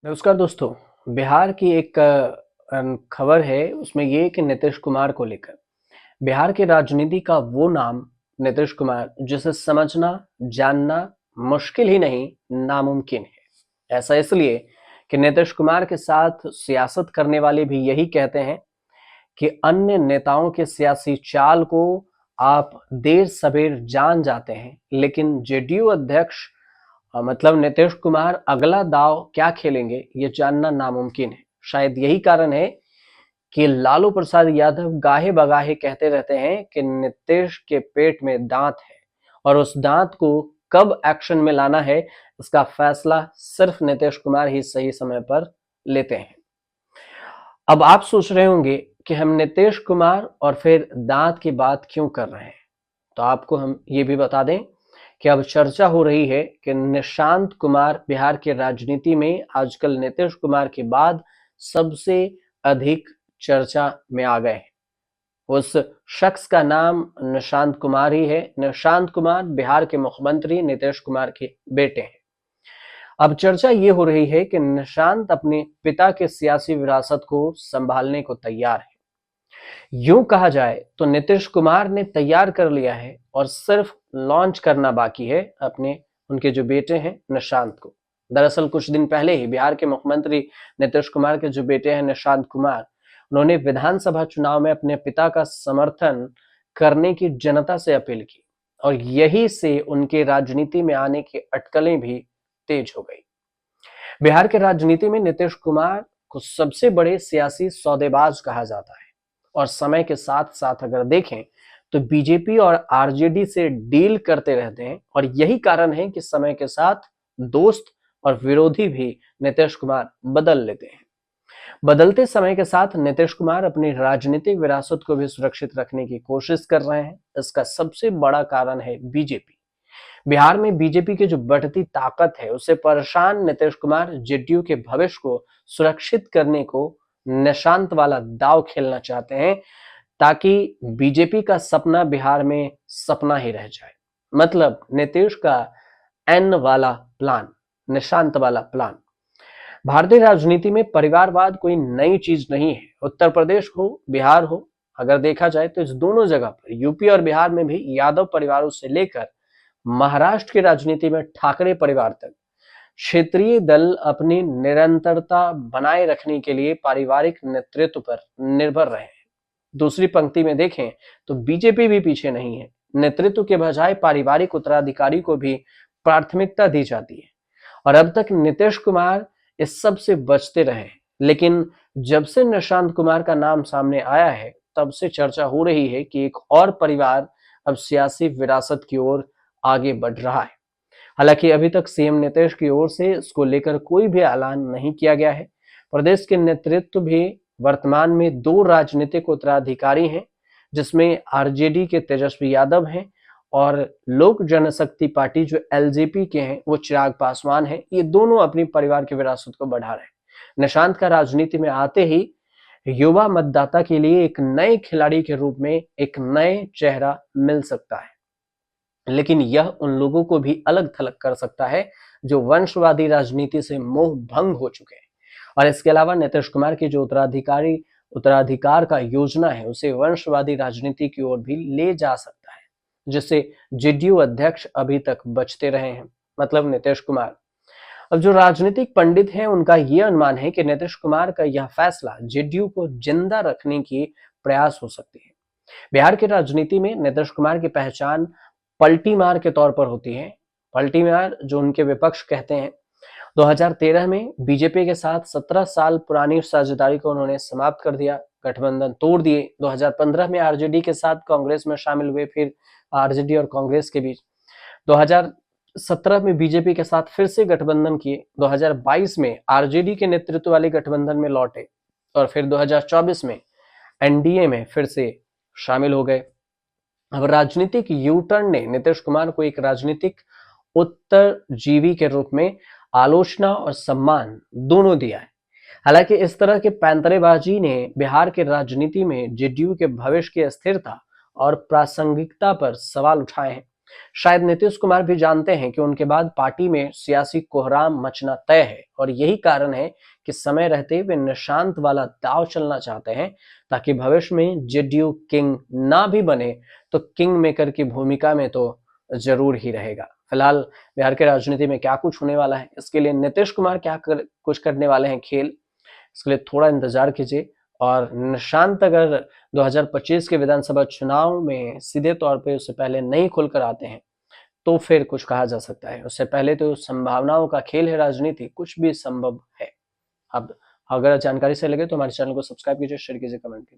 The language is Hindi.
नमस्कार दोस्तों। बिहार की एक खबर है उसमें ये कि नीतीश कुमार को लेकर बिहार की राजनीति का वो नाम नीतीश कुमार जिसे समझना जानना मुश्किल ही नहीं नामुमकिन है। ऐसा इसलिए कि नीतीश कुमार के साथ सियासत करने वाले भी यही कहते हैं कि अन्य नेताओं के सियासी चाल को आप देर सबेर जान जाते हैं, लेकिन जेडीयू अध्यक्ष मतलब नीतीश कुमार अगला दांव क्या खेलेंगे ये जानना नामुमकिन है। शायद यही कारण है कि लालू प्रसाद यादव गाहे बगाहे कहते रहते हैं कि नीतीश के पेट में दांत है और उस दांत को कब एक्शन में लाना है इसका फैसला सिर्फ नीतीश कुमार ही सही समय पर लेते हैं। अब आप सोच रहे होंगे कि हम नीतीश कुमार और फिर दांत की बात क्यों कर रहे हैं, तो आपको हम ये भी बता दें कि अब चर्चा हो रही है कि निशांत कुमार बिहार की राजनीति में आजकल नीतीश कुमार के बाद सबसे अधिक चर्चा में आ गए हैं। उस शख्स का नाम निशांत कुमार ही है। निशांत कुमार बिहार के मुख्यमंत्री नीतीश कुमार के बेटे हैं। अब चर्चा ये हो रही है कि निशांत अपने पिता के सियासी विरासत को संभालने को तैयार है। यूं कहा जाए तो नीतीश कुमार ने तैयार कर लिया है और सिर्फ लॉन्च करना बाकी है अपने उनके जो बेटे हैं निशांत को। दरअसल कुछ दिन पहले ही बिहार के मुख्यमंत्री नीतीश कुमार के जो बेटे हैं निशांत कुमार, उन्होंने विधानसभा चुनाव में अपने पिता का समर्थन करने की जनता से अपील की और यही से उनके राजनीति में आने की अटकलें भी तेज हो गई। बिहार के राजनीति में नीतीश कुमार को सबसे बड़े सियासी सौदेबाज कहा जाता है और समय के साथ साथ अगर देखें तो बीजेपी और आरजेडी से डील करते रहते हैं और यही कारण है कि समय के साथ दोस्त और विरोधी भी नीतीश कुमार बदल लेते हैं। बदलते समय के साथ नीतीश कुमार अपनी राजनीतिक विरासत को भी सुरक्षित रखने की कोशिश कर रहे हैं। इसका सबसे बड़ा कारण है बीजेपी। बिहार में बीजेपी की जो बढ़ती ताकत है उससे परेशान नीतीश कुमार जेडीयू के भविष्य को सुरक्षित करने को निशांत वाला दांव खेलना चाहते हैं ताकि बीजेपी का सपना बिहार में सपना ही रह जाए। मतलब नीतीश का एन वाला प्लान, निशांत वाला प्लान। भारतीय राजनीति में परिवारवाद कोई नई चीज नहीं है। उत्तर प्रदेश हो बिहार हो, अगर देखा जाए तो इस दोनों जगह पर यूपी और बिहार में भी यादव परिवारों से लेकर महाराष्ट्र की राजनीति में ठाकरे परिवार तक क्षेत्रीय दल अपनी निरंतरता बनाए रखने के लिए पारिवारिक नेतृत्व पर निर्भर रहे हैं। दूसरी पंक्ति में देखें तो बीजेपी भी पीछे नहीं है। नेतृत्व के बजाय पारिवारिक उत्तराधिकारी को भी प्राथमिकता दी जाती है और अब तक नीतीश कुमार इस सब से बचते रहे। लेकिन जब से निशांत कुमार का नाम सामने आया है तब से चर्चा हो रही है कि एक और परिवार अब सियासी विरासत की ओर आगे बढ़ रहा है। हालांकि अभी तक सीएम नीतीश की ओर से इसको लेकर कोई भी ऐलान नहीं किया गया है। प्रदेश के नेतृत्व भी वर्तमान में दो राजनीतिक उत्तराधिकारी हैं, जिसमें आरजेडी के तेजस्वी यादव हैं और लोक जनशक्ति पार्टी जो एलजेपी के हैं वो चिराग पासवान हैं। ये दोनों अपनी परिवार की विरासत को बढ़ा रहे हैं। निशांत का राजनीति में आते ही युवा मतदाता के लिए एक नए खिलाड़ी के रूप में एक नए चेहरा मिल सकता है, लेकिन यह उन लोगों को भी अलग थलग कर सकता है जो वंशवादी राजनीति से मोह भंग हो चुके हैं। और इसके अलावा नीतीश कुमार की जो उत्तराधिकार का योजना है उसे वंशवादी राजनीति की ओर भी ले जा सकता है, जिससे जेडीयू अध्यक्ष अभी तक बचते रहे हैं, मतलब नीतीश कुमार। अब जो राजनीतिक पंडित हैं उनका यह अनुमान है कि नीतीश कुमार का यह फैसला जेडीयू को जिंदा रखने की प्रयास हो सकती है। बिहार की राजनीति में नीतीश कुमार की पहचान पलटी मार के तौर पर होती है। पलटी मार जो उनके विपक्ष कहते हैं। 2013 में बीजेपी के साथ 17 साल पुरानी साझेदारी को उन्होंने समाप्त कर दिया, गठबंधन तोड़ दिए। 2015 में आरजेडी के साथ कांग्रेस में शामिल हुए, फिर आरजेडी और कांग्रेस के बीच 2017 में बीजेपी के साथ फिर से गठबंधन किए। 2022 में आरजेडी के नेतृत्व वाले गठबंधन में लौटे और फिर 2024 में एनडीए में फिर से शामिल हो गए। अब राजनीतिक यू टर्न ने नीतीश कुमार को एक राजनीतिक उत्तरजीवी के रूप में आलोचना और सम्मान दोनों दिया है। हालांकि इस तरह के पैंतरेबाजी ने बिहार के राजनीति में जेडीयू के भविष्य की स्थिरता और प्रासंगिकता पर सवाल उठाए हैं। शायद नीतीश कुमार भी जानते हैं कि उनके बाद पार्टी में सियासी कोहराम मचना तय है और यही कारण है कि समय रहते वे निशांत वाला दांव चलना चाहते हैं, ताकि भविष्य में जेडीयू किंग ना भी बने तो किंग मेकर की भूमिका में तो जरूर ही रहेगा। फिलहाल बिहार के राजनीति में क्या कुछ होने वाला है, इसके लिए नीतीश कुमार कुछ करने वाले हैं खेल, इसके लिए थोड़ा इंतजार कीजिए। और निशांत अगर 2025 के विधानसभा चुनाव में सीधे तौर पे उससे पहले नहीं खुलकर आते हैं तो फिर कुछ कहा जा सकता है। उससे पहले तो संभावनाओं का खेल है राजनीति, कुछ भी संभव है। अब अगर जानकारी से लगे तो हमारे चैनल को सब्सक्राइब कीजिए, शेयर कीजिए, कमेंट कीजिए।